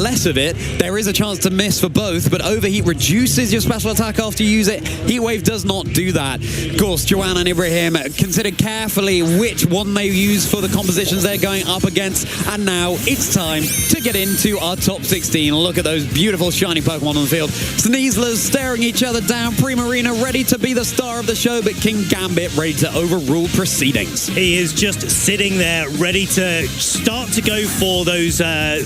less of it, there is a chance to miss for both, but Overheat reduces your special attack after you use it. Heat Wave does not do that. Of course, Joan and Ibrahim consider carefully which one they use for the compositions they're going up against, and now it's time to get into our top 16. Look at those beautiful shiny Pokemon on the field. Sneaslers staring each other down, Primarina ready to be the star of the show, but King Gambit ready to overrule proceedings. He is just sitting there ready to start to go for those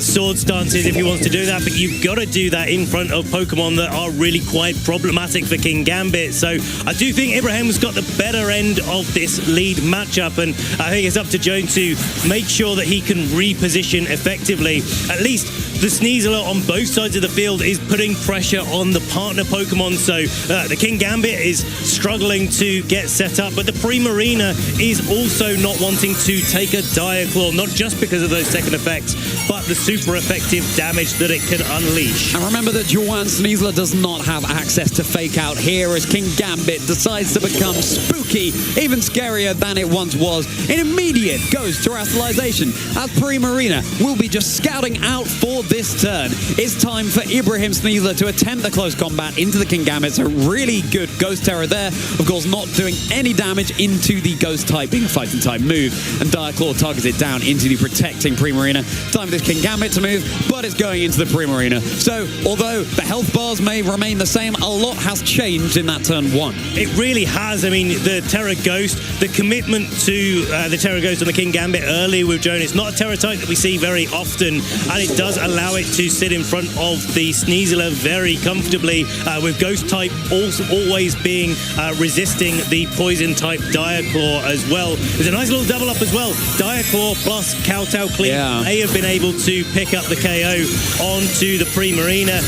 sword stances if you wants to do that, but you've got to do that in front of Pokemon that are really quite problematic for King Gambit. So I do think Ibrahim's got the better end of this lead matchup, and I think it's up to Joan to make sure that he can reposition effectively. At least the Sneasler on both sides of the field is putting pressure on the partner Pokemon, so the King Gambit is struggling to get set up, but the Primarina is also not wanting to take a Dire Claw, not just because of those second effects, but the super effective damage that it can unleash. And remember that Joan Sneasler does not have access to Fake Out here as King Gambit decides to become spooky, even scarier than it once was. An immediate Ghost Terastallization as Primarina will be just scouting out for this turn. It's time for Ibrahim Sneasler to attempt the close combat into the King Gambit. So really good Ghost Terror there. Of course, not doing any damage into the Ghost type, being a fighting type move. And Dire Claw targets it down into the protecting Primarina. Time for this King Gambit to move, but it's going into the Primarina. So, although the health bars may remain the same, a lot has changed in that turn one. It really has. I mean, the Terra Ghost, the commitment to the Terra Ghost on the King Gambit early with Joan, it's not a Terra type that we see very often, and it does allow it to sit in front of the Sneasler very comfortably, with Ghost type also always being resisting the Poison type Dire Claw as well. There's a nice little double up as well. Dire Claw plus Kowtow Cleave may have been able to pick up the KO onto the Primarina,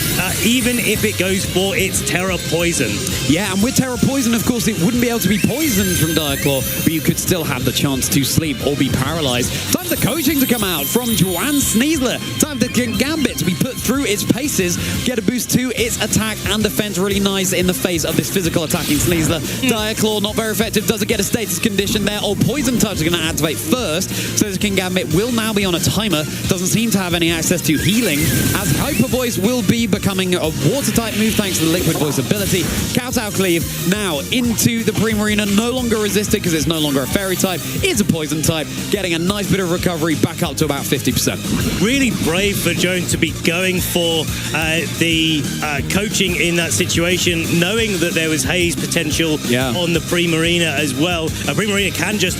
even if it goes for its Terra Poison. Yeah, and with Terra Poison, of course, it wouldn't be able to be poisoned from Dire Claw, but you could still have the chance to sleep or be paralyzed. Time for coaching to come out from Joan Sneasler. Time for King Gambit to be put through its paces, get a boost to its attack and defense. Really nice in the face of this physical attacking Sneasler. Dire Claw, not very effective. Does it get a status condition there? Or Poison Touch is going to activate first. So this King Gambit will now be on a timer. Doesn't seem to have any access to healing, as Hyper Voice will be becoming a water type move thanks to the Liquid Voice ability. Kowtow Cleave now into the Primarina, no longer resisted because it's no longer a fairy type. It's a poison type, getting a nice bit of recovery back up to about 50%. Really brave for Joan to be going for the coaching in that situation, knowing that there was haze potential on the Primarina as well. Primarina can just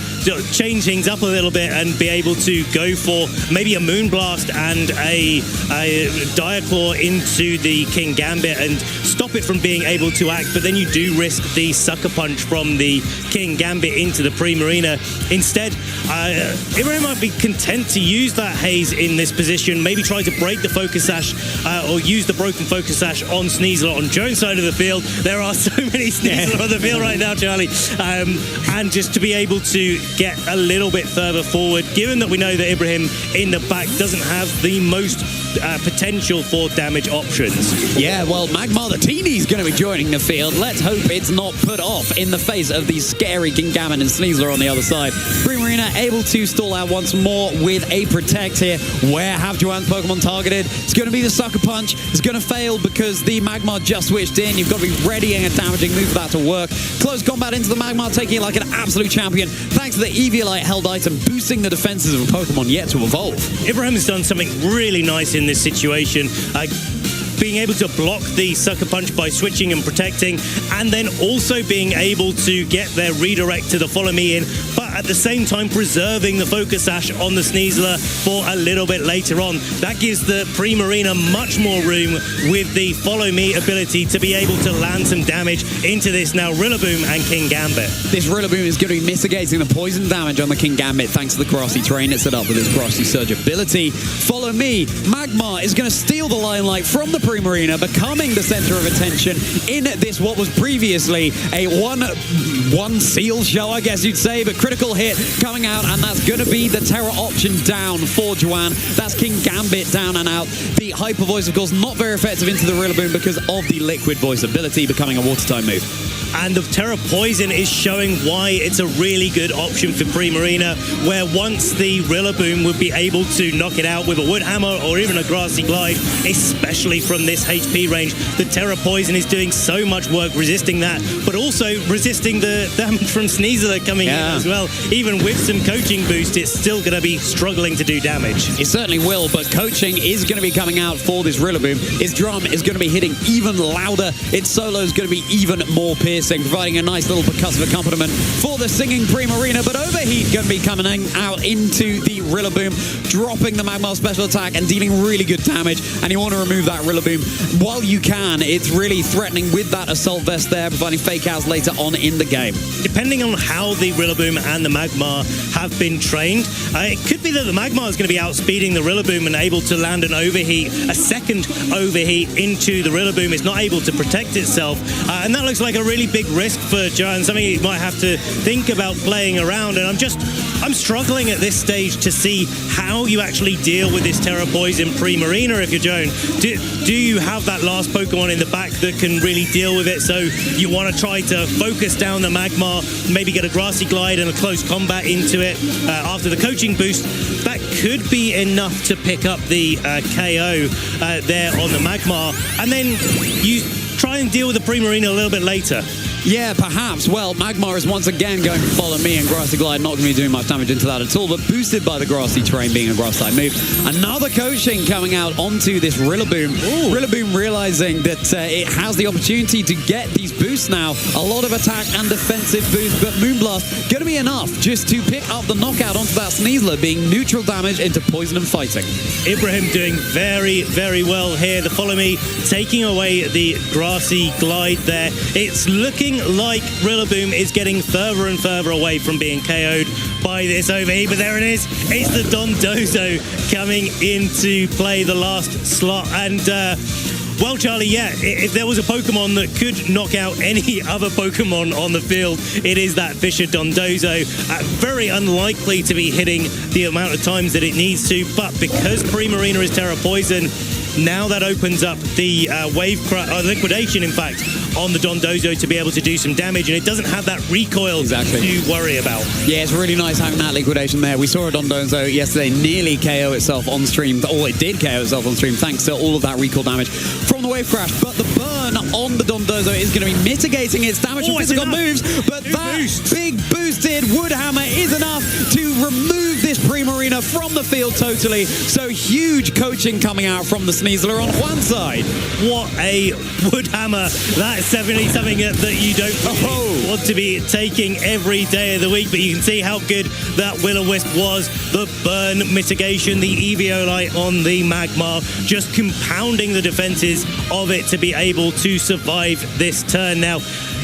change things up a little bit and be able to go for maybe a Moonblast and a Dire Claw into the King Gambit and stop it from being able to act, but then you do risk the Sucker Punch from the King Gambit into the Primarina. Instead, Ibrahim might be content to use that haze in this position, maybe try to break the Focus Sash or use the broken Focus Sash on Sneasler on Joan's side of the field. There are so many Sneasler on the field right now, Charlie, and just to be able to get a little bit further forward, given that we know that Ibrahim in the back doesn't have the most potential for damage options. Yeah, well, Magmar the Teeny's going to be joining the field. Let's hope it's not put off in the face of these scary King Gambit and Sneasler on the other side. Primarina able to stall out once more with a Protect here. Where have Joan's Pokemon targeted? It's going to be the Sucker Punch. It's going to fail because the Magmar just switched in. You've got to be readying a damaging move for that to work. Close combat into the Magmar, taking it like an absolute champion, thanks to the Eviolite held item, boosting the defenses of a Pokemon yet to evolve. Ibrahim has done something really nice in this situation. Being able to block the Sucker Punch by switching and protecting, and then also being able to get their redirect to the Follow Me in, but at the same time preserving the Focus Sash on the Sneasler for a little bit later on. That gives the Primarina much more room with the Follow Me ability to be able to land some damage into this now Rillaboom and King Gambit. This Rillaboom is going to be mitigating the poison damage on the King Gambit thanks to the grassy terrain it's set up with its grassy surge ability. Follow Me, Magmar is going to steal the limelight from the Primarina, becoming the center of attention in this what was previously a one seal show, I guess you'd say, but critical hit coming out, and that's going to be the Terra option down for Joan. That's King Gambit down and out. The Hyper Voice, of course, not very effective into the Rillaboom because of the Liquid Voice ability becoming a water type move. and the Terra Poison is showing why it's a really good option for Primarina, where once the Rillaboom would be able to knock it out with a Wood Hammer or even a Grassy Glide, especially from this HP range, the Terra Poison is doing so much work resisting that, but also resisting the damage from Sneasler coming in as well. Even with some coaching boost, it's still going to be struggling to do damage. It certainly will, but coaching is going to be coming out for this Rillaboom. Its drum is going to be hitting even louder. Its solo is going to be even more piercing, providing a nice little percussive accompaniment for the singing Primarina. But Overheat going to be coming out into the Rillaboom, dropping the Magmar special attack and dealing really good damage. And you want to remove that Rillaboom while you can. It's really threatening with that Assault Vest there, providing fake outs later on in the game. Depending on how the Rillaboom and the Magmar have been trained, it could be that the Magmar is going to be outspeeding the Rillaboom and able to land an Overheat, a second Overheat into the Rillaboom. It's not able to protect itself, and that looks like a really big risk for Joan, something you might have to think about playing around. And I'm struggling at this stage to see how you actually deal with this Terra Poison Primarina if you're Joan. Do you have that last Pokemon in the back that can really deal with it? So you want to try to focus down the Magmar, maybe get a Grassy Glide and a close combat into it after the coaching boost. That could be enough to pick up the KO there on the Magmar, and then you try and deal with the Primarina a little bit later. Yeah, perhaps. Well, Magmar is once again going to follow me, and Grassy Glide not going to be doing much damage into that at all, but boosted by the Grassy terrain being a grass-type move. Another coaching coming out onto this Rillaboom. Rillaboom realizing that it has the opportunity to get these boosts now. A lot of attack and defensive boosts, but Moonblast going to be enough just to pick up the knockout onto that Sneasler, being neutral damage into poison and fighting. Ibrahim doing very, very well here. The Follow Me taking away the Grassy Glide there. It's looking like Rillaboom is getting further and further away from being KO'd by this Overheat, but there it is. It's the Dondozo coming into play, the last slot. And well, Charlie, yeah, if there was a Pokemon that could knock out any other Pokemon on the field, it is that Fisher Dondozo. Very unlikely to be hitting the amount of times that it needs to, but because Primarina is Terra Poison, now that opens up the liquidation, in fact, on the Dondozo to be able to do some damage, and it doesn't have that recoil to worry about. Yeah, it's really nice having that liquidation there. We saw a Dondozo yesterday nearly KO itself on stream, or it did KO itself on stream thanks to all of that recoil damage from the Wave Crash, but the burn on the Dondozo is going to be mitigating its damage from physical moves, but that big boosted Wood Hammer is enough to remove this Primarina from the field totally. So huge coaching coming out from the Sneasler on one side. What a Wood Hammer. That's definitely something that you don't really want to be taking every day of the week, but you can see how good that Will-O-Wisp was. The burn mitigation, the Eviolite on the Magmar, just compounding the defenses of it to be able to survive this turn. Now,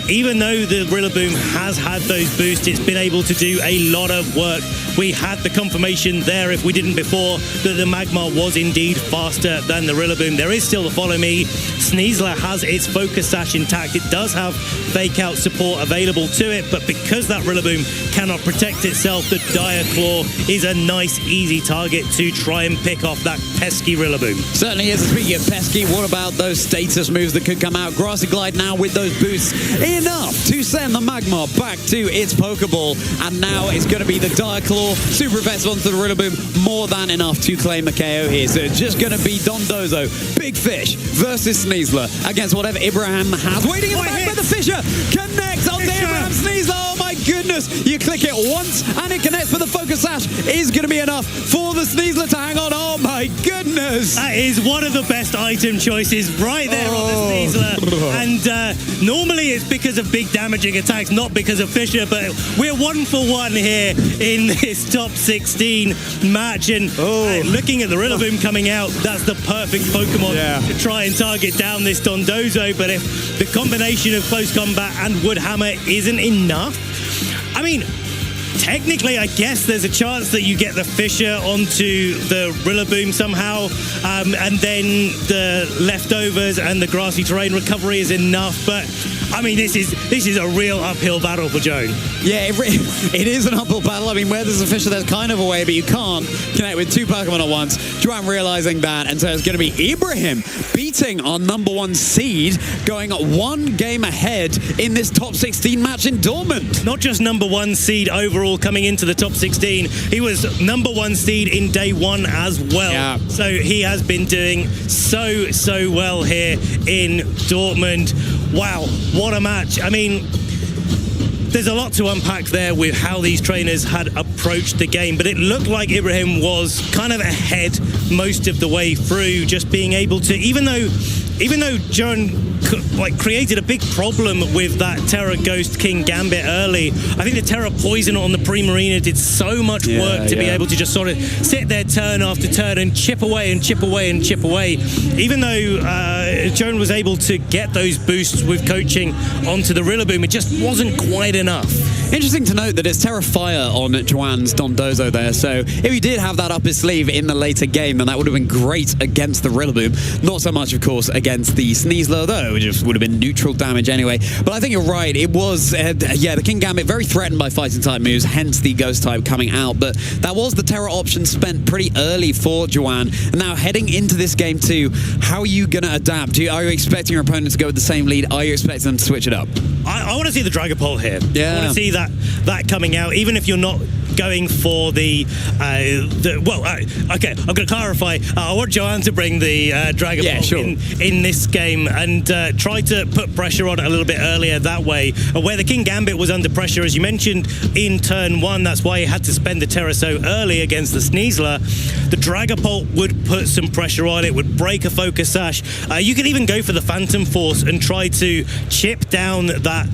even though the Rillaboom has had those boosts, it's been able to do a lot of work. We had the confirmation there, if we didn't before, that the Magmar was indeed faster than the Rillaboom. There is still the Follow Me. Sneasler has its Focus Sash intact. It does have Fake Out support available to it, but because that Rillaboom cannot protect itself, the Dire Claw is a nice, easy target to try and pick off that pesky Rillaboom. Certainly is. Speaking of pesky, what about those status moves that could come out? Grassy Glide now with those boosts. Enough to send the Magmar back to its Pokeball, and now it's going to be the Dire Claw Super Effects onto the Rillaboom, more than enough to claim a KO here. So it's just going to be Dondozo, Big Fish versus Sneasler against whatever Ibrahim has. Waiting in the back, but the Fisher connects on the Ibrahim Sneasler. Oh my goodness, you click it once and it connects, but the Focus Sash is going to be enough for the Sneasler to hang on. Oh my goodness. That is one of the best item choices right there on the Sneasler. And normally it's because of big damaging attacks, not because of Fisher, but we're 1 for 1 here in this top 16 match. And looking at the Rillaboom coming out, that's the perfect Pokemon to try and target down this Dondozo. But if the combination of close combat and Wood Hammer isn't enough, I mean, technically, I guess there's a chance that you get the Fisher onto the Rillaboom somehow, and then the leftovers and the grassy terrain recovery is enough. But I mean, this is a real uphill battle for Joan. Yeah, it is an uphill battle. I mean, where there's a fish, there's kind of a way, but you can't connect with two Pokemon at once. Joan realizing that, and so it's going to be Ibrahim beating our #1 seed, going 1 game ahead in this top 16 match in Dortmund. Not just #1 seed overall coming into the top 16, he was #1 seed in day 1 as well. Yeah. So he has been doing so well here in Dortmund. Wow, what a match. I mean, there's a lot to unpack there with how these trainers had approached the game, but it looked like Ibrahim was kind of ahead most of the way through, just being able to, even though Joan created a big problem with that Terra Ghost King Gambit early, I think the Terra Poison on the Primarina did so much work to be able to just sort of sit there turn after turn and chip away and chip away and chip away. Even though Joan was able to get those boosts with coaching onto the Rillaboom, it just wasn't quite enough. Interesting to note that it's Terra Fire on Joan's Dondozo there, so if he did have that up his sleeve in the later game, then that would have been great against the Rillaboom. Not so much, of course, against the Sneasler, though, which would have been neutral damage anyway. But I think you're right, it was, the King Gambit very threatened by fighting-type moves, hence the Ghost-type coming out, but that was the Terra option spent pretty early for Joan. And now, heading into this game too, how are you going to adapt? Are you expecting your opponent to go with the same lead? Are you expecting them to switch it up? I want to see the Dragapult here. Yeah. I want to see that coming out, even if you're not going for okay, I'm going to clarify. I want Joan to bring the Dragapult in this game and try to put pressure on it a little bit earlier that way. Where the King Gambit was under pressure, as you mentioned, in turn 1, that's why he had to spend the Terra so early against the Sneasler. The Dragapult would put some pressure on it, would break a Focus Sash. You could even go for the Phantom Force and try to chip down that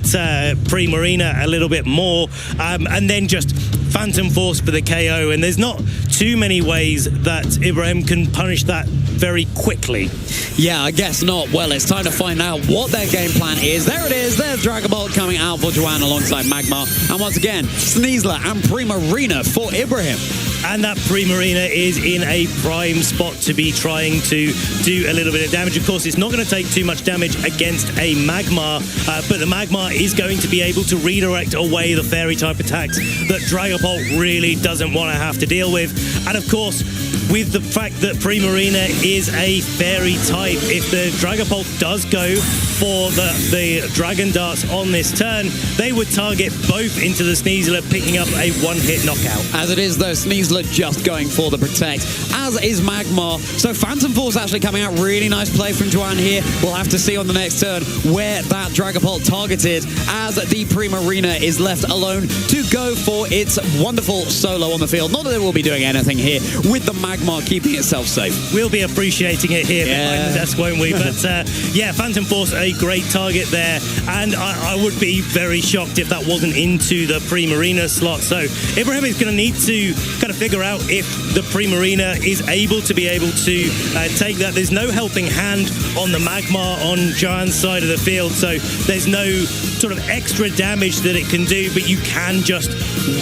Primarina a little bit more, and then just Phantom Force for the KO, and there's not too many ways that Ibrahim can punish that very quickly. Yeah, I guess not. Well, it's time to find out what their game plan is. There it is. There's Dragapult coming out for Joan alongside Magmar. And once again, Sneasler and Primarina for Ibrahim. And that Primarina is in a prime spot to be trying to do a little bit of damage. Of course, it's not going to take too much damage against a Magmar, but the Magmar is going to be able to redirect away the Fairy-type attacks that Dragapult really doesn't want to have to deal with. And of course, with the fact that Primarina is a Fairy type, if the Dragapult does go for the Dragon Darts on this turn, they would target both into the Sneasler, picking up a one-hit knockout. As it is, though, Sneasler just going for the Protect, as is Magmar. So Phantom Force actually coming out. Really nice play from Joan here. We'll have to see on the next turn where that Dragapult targeted, as the Primarina is left alone to go for its wonderful solo on the field. Not that it will be doing anything here with the Magmar keeping itself safe. We'll be appreciating it here behind the desk, won't we? But yeah, Phantom Force, a great target there, and I would be very shocked if that wasn't into the Primarina slot. So Ibrahim is going to need to kind of figure out if the Primarina is able to take that. There's no helping hand on the Magmar on Joan's side of the field, so there's no sort of extra damage that it can do, but you can just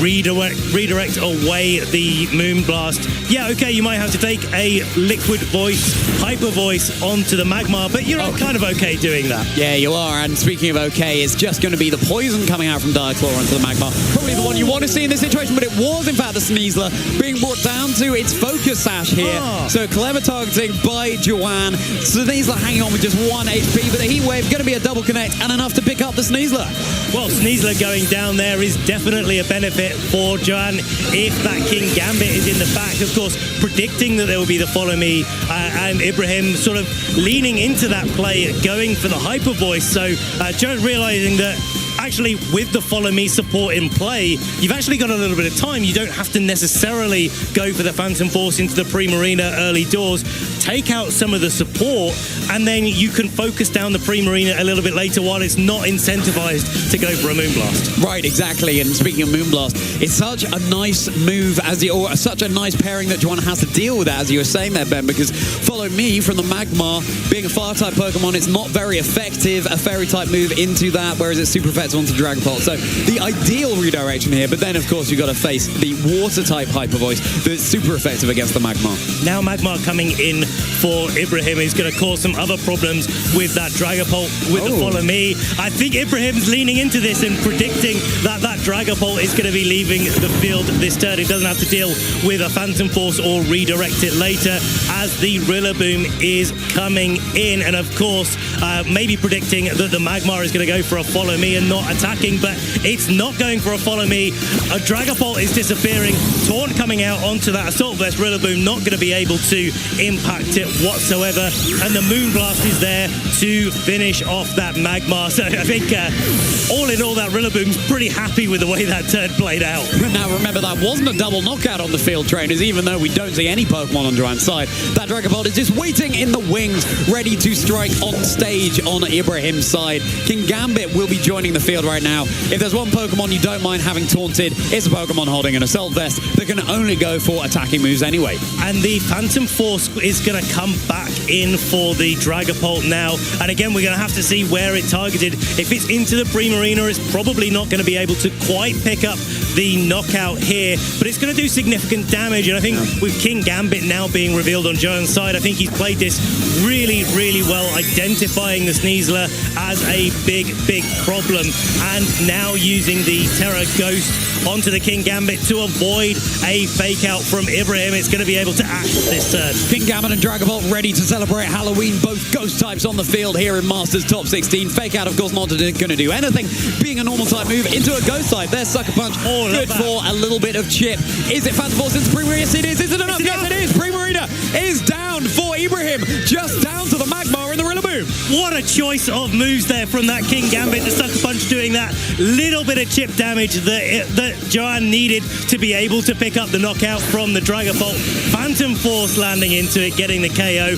redirect away the Moonblast. Yeah, okay, you might have to take a Liquid Voice, Hyper Voice onto the Magmar, but you're kind of okay doing that. Yeah, you are, and speaking of okay, it's just going to be the Poison coming out from Diaclaw onto the Magmar. Probably the one you want to see in this situation, but it was in fact the Sneasler being brought down to its Focus Sash here. So clever targeting by Joan. Sneasler hanging on with just 1 HP, but the Heat Wave going to be a double connect and enough to pick up the Sneasler. Well, Sneasler going down there is definitely a benefit for Joan if that King Gambit is in the back. Of course, predicting that there will be the Follow Me, and Ibrahim sort of leaning into that play, going for the Hyper Voice. So Joan realizing that actually with the Follow Me support in play, you've actually got a little bit of time. You don't have to necessarily go for the Phantom Force into the Primarina early doors. Take out some of the support, and then you can focus down the Primarina a little bit later while it's not incentivized to go for a Moonblast. Right, exactly. And speaking of Moonblast, it's such a nice move, or such a nice pairing that Joan has to deal with that, as you were saying there, Ben, because Follow Me from the Magmar, being a Fire-type Pokemon, it's not very effective, a Fairy-type move into that, whereas it's super effective onto Dragapult. So the ideal redirection here, but then, of course, you've got to face the Water-type Hyper Voice that's super effective against the Magmar. Now Magmar coming in for Ibrahim is going to cause some other problems with that Dragapult, with the Follow Me. I think Ibrahim's leaning into this and predicting that that Dragapult is going to be leaving the field this turn. It doesn't have to deal with a Phantom Force or redirect it later as the Rillaboom is coming in. And of course, maybe predicting that the Magmar is going to go for a Follow Me and not attacking, but it's not going for a Follow Me. A Dragapult is disappearing. Taunt coming out onto that Assault Vest. Rillaboom not going to be able to impact it whatsoever. And the Moonblast is there to finish off that Magmar. So I think all in all, that Rillaboom's pretty happy with the way that turn played out. Now remember, that wasn't a double knockout on the field, trainers, even though we don't see any Pokemon on Joan's side. That Dragapult is just waiting in the wings, ready to strike on stage on Ibrahim's side. King Gambit will be joining the field right now. If there's one Pokemon you don't mind having taunted, it's a Pokemon holding an Assault Vest that can only go for attacking moves anyway. And the Phantom Force is going to come back in for the Dragapult now. And again, we're going to have to see where it targeted. If it's into the Primarina, it's probably not going to be able to quite pick up the knockout here, but it's going to do significant damage. And I think with King Gambit now being revealed on Joan's side, I think he's played this really, really well, identifying the Sneasler as a big, big problem. And now using the Terra Ghost onto the King Gambit to avoid a fake out from Ibrahim. It's going to be able to act this turn. King Gambit and Dragapult ready to celebrate Halloween. Both ghost types on the field here in Masters Top 16. Fake out, of course, not going to do anything. Being a normal type move into a ghost type. There's Sucker Punch. Good for a little bit of chip. Is it Phantom Force into Primarina? Yes, it is. Is it enough? Yes, it is. Primarina is down for Ibrahim. Just down to the Magmar and the Rillaboom. What a choice of moves there from that King Gambit. The Sucker Punch doing that little bit of chip damage that Joan needed to be able to pick up the knockout from the Dragapult. Phantom Force landing into it, getting the KO,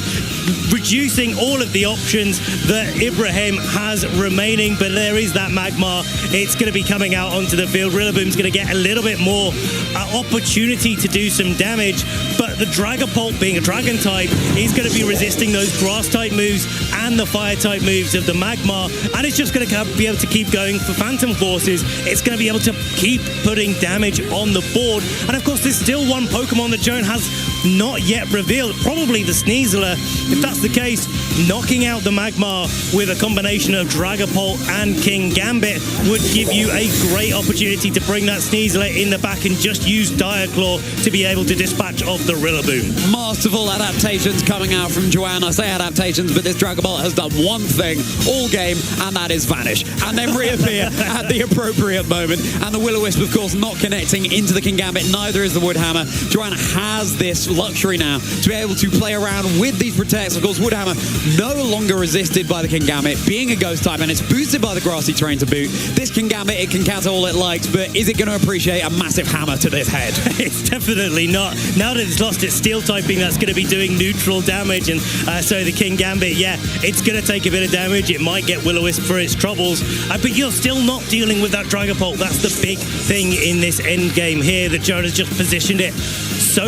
reducing all of the options that Ibrahim has remaining. But there is that Magmar. It's going to be coming out onto the field. Rillaboom's going to get a little bit more opportunity to do some damage. But the Dragapult, being a Dragon type, is going to be resisting those Grass type moves and the Fire type moves of the Magmar. And it's just going to be able to keep going for Phantom Forces. It's going to be able to keep putting damage on the board. And of course, there's still one Pokemon that Joan has not yet revealed. Probably the Sneasler. If that's the case, knocking out the Magmar with a combination of Dragapult and King Gambit would give you a great opportunity to bring that Sneasler in the back and just use Dire Claw to be able to dispatch off the Rillaboom. Masterful adaptations coming out from Joan. I say adaptations, but this Dragapult has done one thing all game, and that is vanish. And then reappear at the appropriate moment. And the Will-O-Wisp, of course, not connecting into the King Gambit. Neither is the Woodhammer. Joan has this luxury now to be able to play around with these protects. Of course, Woodhammer no longer resisted by the King Gambit, being a ghost type, and it's boosted by the Grassy Terrain to boot. This King Gambit, it can counter all it likes, but is it going to appreciate a massive hammer to this head? It's definitely not. Now that it's lost its steel typing, that's going to be doing neutral damage, and so the King Gambit, yeah, it's going to take a bit of damage. It might get Will-O-Wisp for its troubles, but you're still not dealing with that Dragapult. That's the big thing in this end game here, that Joan has just positioned it so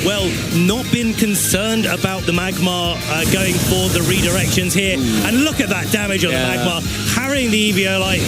well, not been concerned about the Magmar going for the redirections here. And look at that damage on the Magmar, carrying the Eviolite.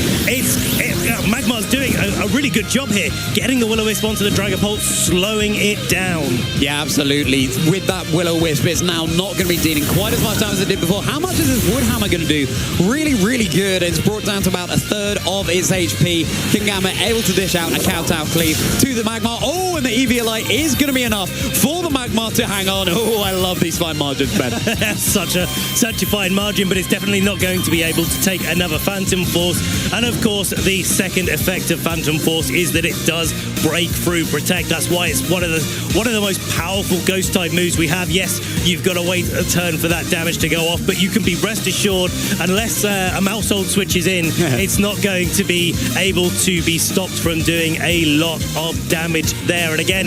Magmar's doing a really good job here, getting the Will-O-Wisp onto the Dragapult, slowing it down. Yeah, absolutely. With that Will-O-Wisp, it's now not going to be dealing quite as much damage as it did before. How much is this Woodhammer going to do? Really, really good. It's brought down to about a third of its HP. King Gambit able to dish out a Kowtow Cleave to the Magmar. Oh, and the Eviolite is going to be enough for the Magmar to hang on. Oh, I love these fine margins, Ben. such a fine margin, but it's definitely not going to be able to take another Phantom Force. And of course, the second effect of Phantom Force is that it does break through Protect. That's why it's one of the most powerful ghost type moves we have. Yes, you've got to wait a turn for that damage to go off, but you can be rest assured, unless a Mousehold switches in, it's not going to be able to be stopped from doing a lot of damage there. And again,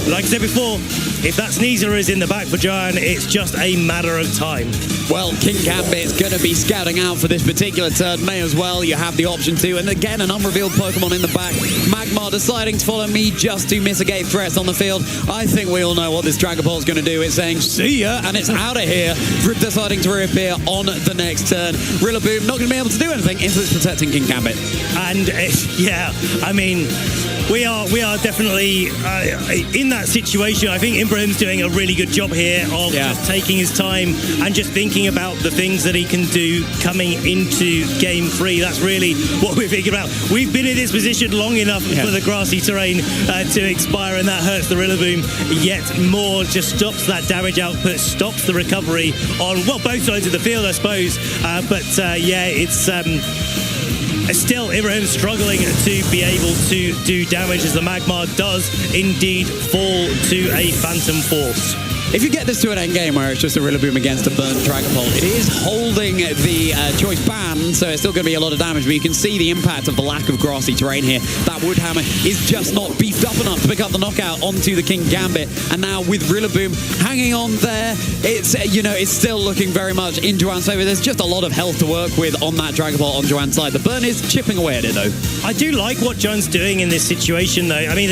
like I said before, if that Sneasler is in the back for Joan, it's just a matter of time. Well, King Gambit's going to be scouting out for this particular turn. May as well. You have the option to. And again, an unrevealed Pokemon in the back. Magmar deciding to follow me just to mitigate threats on the field. I think we all know what this Dragapult's going to do. It's saying, see ya, and it's out of here, deciding to reappear on the next turn. Rillaboom not going to be able to do anything until it's protecting King Gambit. And, yeah, I mean, we are definitely in that situation. I think Ibrahim's doing a really good job here of just taking his time and just thinking about the things that he can do coming into game 3. That's really what we're thinking about. We've been in this position long enough for the grassy terrain to expire, and that hurts the Rillaboom yet more. Just stops that damage output, stops the recovery on, well, both sides of the field, I suppose. It's still Ibrahim struggling to be able to do damage as the Magmar does indeed fall to a Phantom Force. If you get this to an end game where it's just a Rillaboom against a burnt Dragapult, it is holding the choice ban, so it's still going to be a lot of damage, but you can see the impact of the lack of grassy terrain here. That Woodhammer is just not beefed up enough to pick up the knockout onto the King Gambit, and now with Rillaboom hanging on there, it's still looking very much in Joan's favor. There's just a lot of health to work with on that Dragapult on Joan's side. The burn is chipping away at it, though. I do like what Joan's doing in this situation, though. I mean,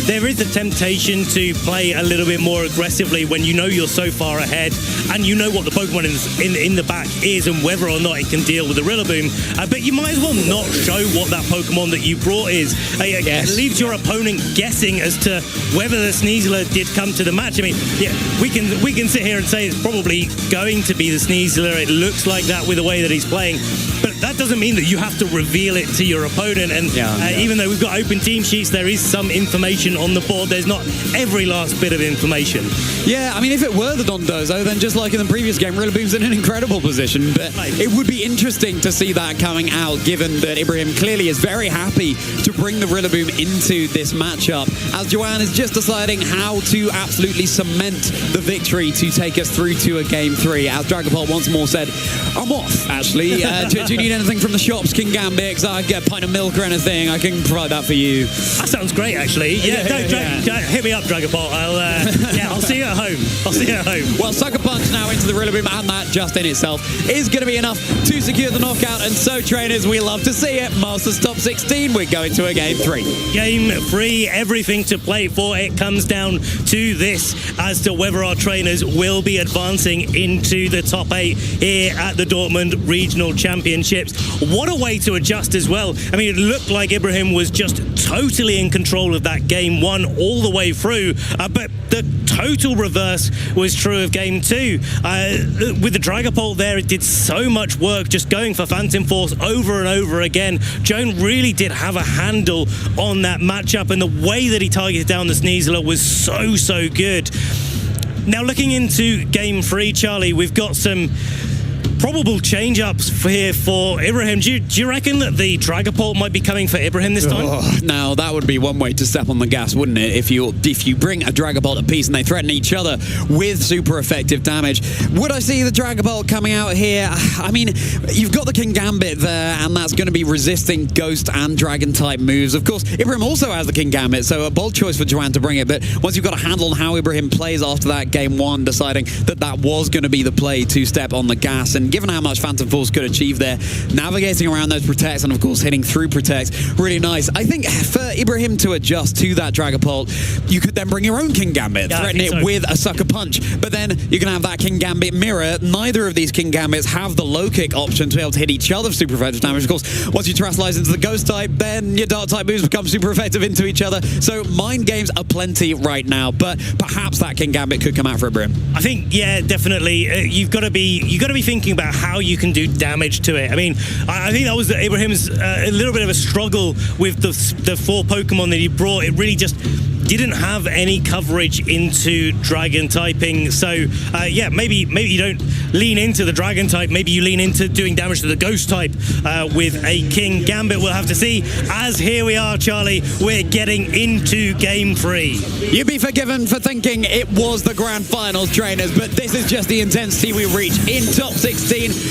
there is a temptation to play a little bit more aggressively when you know you're so far ahead and you know what the Pokemon in the back is and whether or not it can deal with the Rillaboom. But you might as well not show what that Pokemon that you brought is. It leaves your opponent guessing as to whether the Sneasler did come to the match. I mean, we can sit here and say it's probably going to be the Sneasler. It looks like that with the way that he's playing. But that doesn't mean that you have to reveal it to your opponent. And even though we've got open team sheets, there is some information on the board. There's not every last bit of information. Yeah, I mean, if it were the Dondozo, then just like in the previous game, Rillaboom's in an incredible position. But it would be interesting to see that coming out, given that Ibrahim clearly is very happy to bring the Rillaboom into this matchup, as Joan is just deciding how to absolutely cement the victory to take us through to a game 3. As Dragapult once more said, I'm off, actually. Do you need anything from the shops, King Gambit? Because I get a pint of milk or anything. I can provide that for you. That sounds great, actually. Hit me up, Dragapult. I'll see you at home. Well, Sucker Punch now into the Rillaboom, and that just in itself is going to be enough to secure the knockout. And so, trainers, we love to see it. Masters top 16, we're going to a game 3. Game 3, everything to play for. It comes down to this as to whether our trainers will be advancing into the top 8 here at the Dortmund Regional Championships. What a way to adjust as well. I mean, it looked like Ibrahim was just totally in control of that game 1 all the way through, but the total reverse was true of game 2. With the Dragapult there, it did so much work just going for Phantom Force over and over again. Joan really did have a handle on that matchup, and the way that he targeted down the Sneasler was so good. Now, looking into game 3, Charlie, we've got some probable change-ups here for Ibrahim. Do you reckon that the Dragapult might be coming for Ibrahim this time? Now, that would be one way to step on the gas, wouldn't it? If you bring a Dragapult apiece and they threaten each other with super effective damage. Would I see the Dragapult coming out here? I mean, you've got the King Gambit there, and that's going to be resisting Ghost and Dragon-type moves. Of course, Ibrahim also has the King Gambit, so a bold choice for Joan to bring it. But once you've got a handle on how Ibrahim plays after that game 1, deciding that was going to be the play to step on the gas, and given how much Phantom Force could achieve there, navigating around those protects and of course hitting through protects, really nice. I think for Ibrahim to adjust to that Dragapult, you could then bring your own King Gambit, threaten it with a Sucker Punch, but then you can have that King Gambit mirror. Neither of these King Gambits have the low kick option to be able to hit each other for super effective damage. Of course, once you terrestrialize into the Ghost type, then your Dark type moves become super effective into each other. So mind games are plenty right now, but perhaps that King Gambit could come out for Ibrahim. I think, yeah, definitely. You've got to be thinking about how you can do damage to it. I mean, I think that was Ibrahim's a little bit of a struggle with the 4 Pokemon that he brought. It really just didn't have any coverage into Dragon typing. So, yeah, maybe you don't lean into the Dragon type. Maybe you lean into doing damage to the Ghost type with a King Gambit. We'll have to see. As here we are, Charlie, we're getting into game 3. You'd be forgiven for thinking it was the grand finals, trainers, but this is just the intensity we reach in top 16.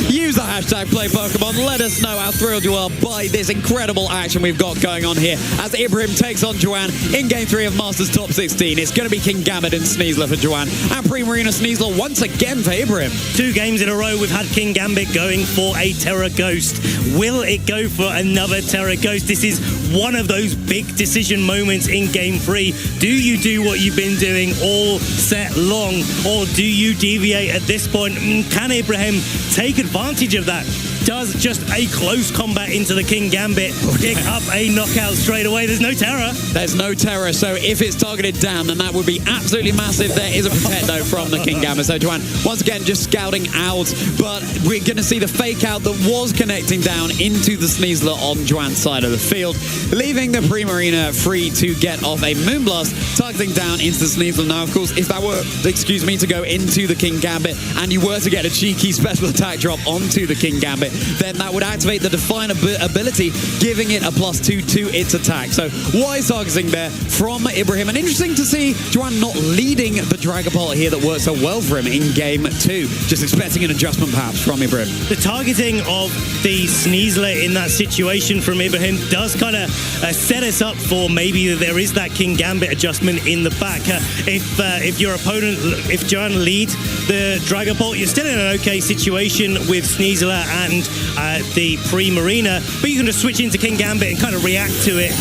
Use the hashtag PlayPokemon. Let us know how thrilled you are by this incredible action we've got going on here as Ibrahim takes on Joan in game 3 of Masters top 16. It's going to be King Gambit and Sneasler for Joan, and Primarina Sneasler once again for Ibrahim. 2 games in a row we've had King Gambit going for a Terra Ghost. Will it go for another Terra Ghost? This is one of those big decision moments in game 3. Do you do what you've been doing all set long, or do you deviate at this point? Can Ibrahim take advantage of that? does just a close combat into the King Gambit pick up a knockout straight away. There's no terror. There's no terror, so if it's targeted down, then that would be absolutely massive. There is a protect, though, from the King Gambit. So Joan, once again, just scouting out, but we're going to see the fake out that was connecting down into the Sneasler on Joan's side of the field, leaving the Primarina free to get off a Moonblast, targeting down into the Sneasler. Now, of course, if that were, to go into the King Gambit, and you were to get a cheeky special attack drop onto the King Gambit, then that would activate the Define ability, giving it a +2 to its attack. So wise targeting there from Ibrahim. And interesting to see Joan not leading the Dragapult here that worked so well for him in Game 2. Just expecting an adjustment perhaps from Ibrahim. The targeting of the Sneasler in that situation from Ibrahim does kind of set us up for maybe there is that King Gambit adjustment in the back. If your opponent, if Joan leads the Dragapult, you're still in an okay situation with Sneasler and the Primarina, but you can just switch into King Gambit and kind of react to it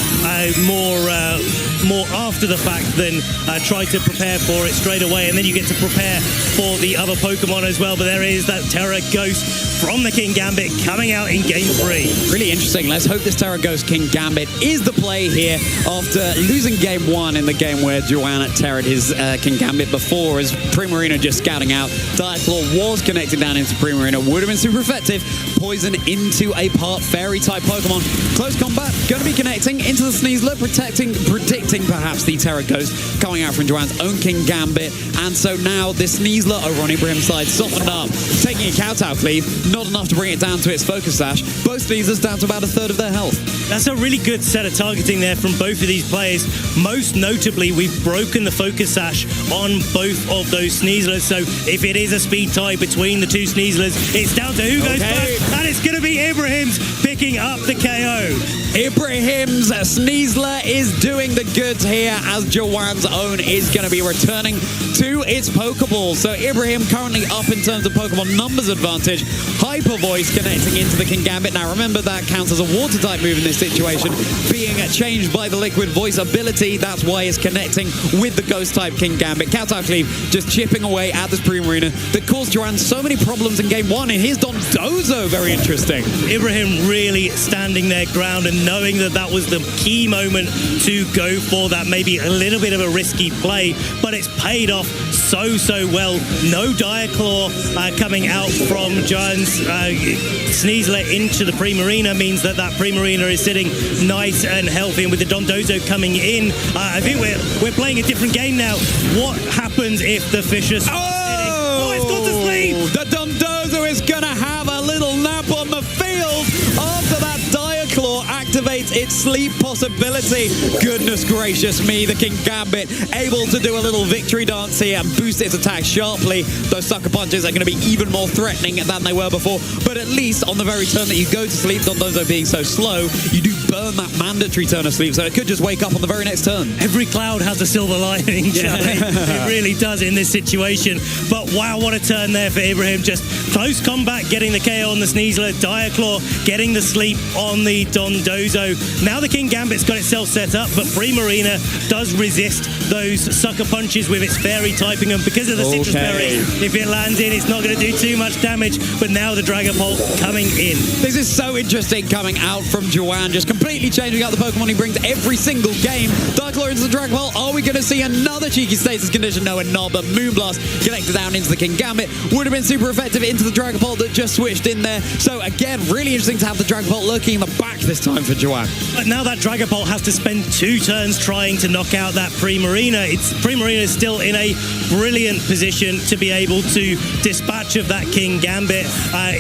more after the fact than try to prepare for it straight away, and then you get to prepare for the other Pokemon as well. But there is that Terra Ghost from the King Gambit coming out in Game 3. Really interesting. Let's hope this Terra Ghost King Gambit is the play here after losing Game 1 in the game where Joan terrored his King Gambit before, as Primarina just scouting out. Diaclaw was connected down into Primarina. Would have been super effective. Poison into a part Fairy type Pokemon. Close combat. Going to be connecting into the Sneasler, predicting perhaps the Terra Ghost coming out from Joan's own King Gambit. And so now this Sneasler over on Ibrahim's side softened up, taking a Kowtow Cleave. Not enough to bring it down to its Focus Sash. Both Sneaslers down to about a third of their health. That's a really good set of targeting there from both of these players. Most notably, we've broken the Focus Sash on both of those Sneaslers. So if it is a speed tie between the two Sneaslers, it's down to who goes first. And it's going to be Ibrahim's picking up the KO. Ibrahim's Sneasler is doing the goods here, as Joan's own is going to be returning to its Pokeball. So Ibrahim currently up in terms of Pokemon numbers advantage. Hyper Voice connecting into the King Gambit. Now remember, that counts as a water type move in this situation, being changed by the Liquid Voice ability. That's why it's connecting with the Ghost type King Gambit. Kowtow Cleave just chipping away at this Primarina that caused Joan so many problems in Game 1. And here's Dondozo, very interesting. Ibrahim really standing their ground and knowing that that was the key moment to go for that maybe a little bit of a risky play, but it's paid off so well. No Diaclaw coming out from Joan's Sneasler into the Primarina means that Primarina is sitting nice and healthy, and with the Dondozo coming in, I think we're playing a different game now. What happens if the Fisher... Oh, it's gone to sleep! The Dondozo is gonna have a little nap on the field after that Diaclaw activates its sleep possibility. Goodness gracious me, the King Gambit able to do a little victory dance here and boost its attack sharply. Those Sucker Punches are going to be even more threatening than they were before, but at least on the very turn that you go to sleep, Dondozo being so slow, you do burn that mandatory turn of sleep, so it could just wake up on the very next turn. Every cloud has a silver lining, Charlie. It really does in this situation. But wow, what a turn there for Ibrahim. Just close combat, getting the KO on the Sneasler. Diaclaw getting the sleep on the Dondozo. Now the King Gambit's got itself set up, but Primarina does resist those Sucker Punches with its Fairy typing, and because of the Citrus Berry, if it lands in, it's not going to do too much damage. But now the Dragapult coming in. This is so interesting coming out from Joan, just completely changing up the Pokemon he brings every single game. Diaclaw into the Dragapult. Are we going to see another cheeky status condition? No, we're not, but Moonblast connected down into the King Gambit. Would have been super effective into the Dragapult that just switched in there. So again, really interesting to have the Dragapult lurking in the back this time for Joan. But now that Dragapult has to spend 2 turns trying to knock out that Primarina. Primarina is still in a brilliant position to be able to dispatch of that King Gambit,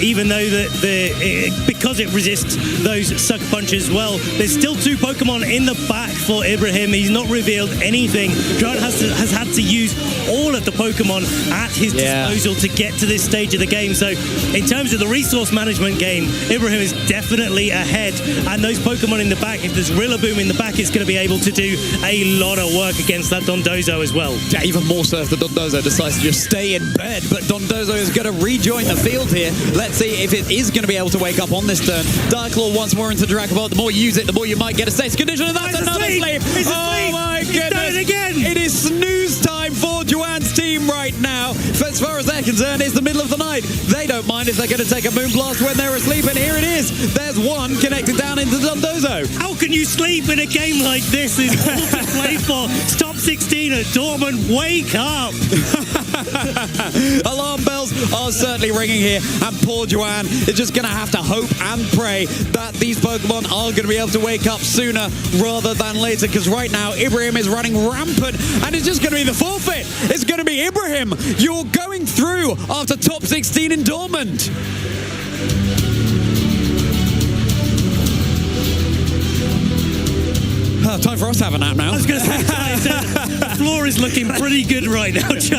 even though because it resists those Sucker Punches well. There's still 2 Pokemon in the back for Ibrahim. He's not revealed anything. Joan has had to use all of the Pokemon at his disposal to get to this stage of the game. So in terms of the resource management game, Ibrahim is definitely ahead. And those Pokemon in the back, if there's Rillaboom in the back, it's going to be able to do a lot of work against that Dondozo as well. Yeah, even more so if the Dondozo decides to just stay in bed. But Dondozo is going to rejoin the field here. Let's see if it is going to be able to wake up on this turn. Diaclaw once more into Dragapult. The more you use it, the more you might get a status condition. And that's another sleep. Oh my goodness. He's done it again. It is snooze time time for Joan's team right now. As far as they're concerned, it's the middle of the night. They don't mind if they're going to take a moon blast when they're asleep, and here it is. There's one connected down into Dondozo. How can you sleep in a game like this? It's all to play for. It's top 16 at Dortmund. Wake up! Alarm bells are certainly ringing here, and poor Joan is just going to have to hope and pray that these Pokemon are going to be able to wake up sooner rather than later, because right now Ibrahim is running rampant, and it's just going to be the forfeit. It's going to be Ibrahim. You're going through after top 16 in Dortmund. Time for us to have a nap now. I was going to say, the floor is looking pretty good right now, John.